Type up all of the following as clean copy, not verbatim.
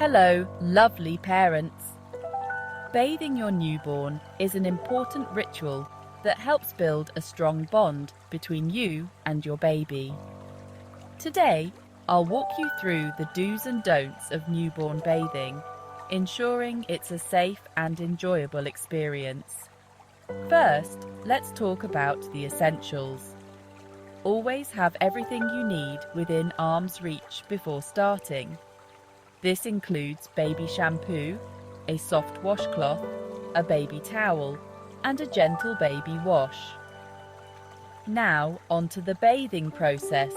Hello, lovely parents. Bathing your newborn is an important ritual that helps build a strong bond between you and your baby. Today, I'll walk you through the do's and don'ts of newborn bathing, ensuring it's a safe and enjoyable experience. First, let's talk about the essentials. Always have everything you need within arm's reach before starting. This includes baby shampoo, a soft washcloth, a baby towel, and a gentle baby wash. Now onto the bathing process.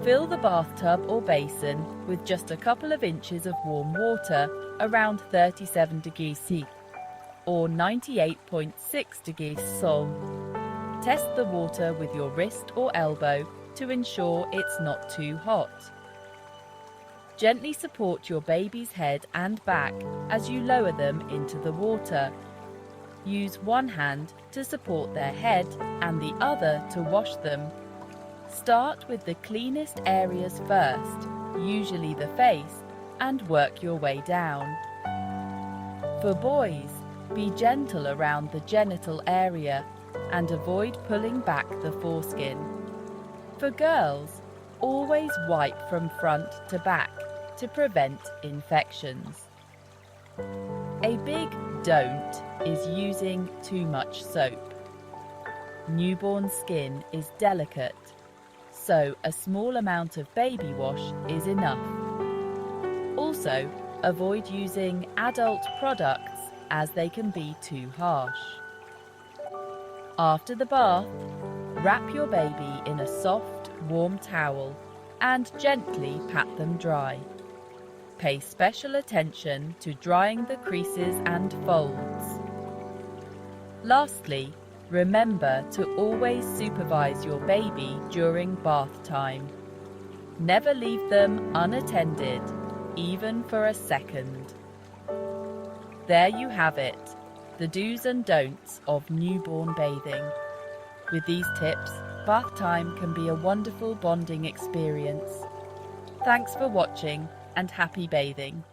Fill the bathtub or basin with just a couple of inches of warm water around 37 degrees C or 98.6 degrees Sol. Test the water with your wrist or elbow to ensure it's not too hot. Gently support your baby's head and back as you lower them into the water. Use one hand to support their head and the other to wash them. Start with the cleanest areas first, usually the face, and work your way down. For boys, be gentle around the genital area and avoid pulling back the foreskin. For girls, always wipe from front to back to prevent infections. A big don't is using too much soap. Newborn skin is delicate, so a small amount of baby wash is enough. Also, avoid using adult products as they can be too harsh. After the bath, wrap your baby in a soft, warm towel and gently pat them dry. Pay special attention to drying the creases and folds. Lastly, remember to always supervise your baby during bath time. Never leave them unattended, even for a second. There you have it, the do's and don'ts of newborn bathing. With these tips, bath time can be a wonderful bonding experience. Thanks for watching and happy bathing.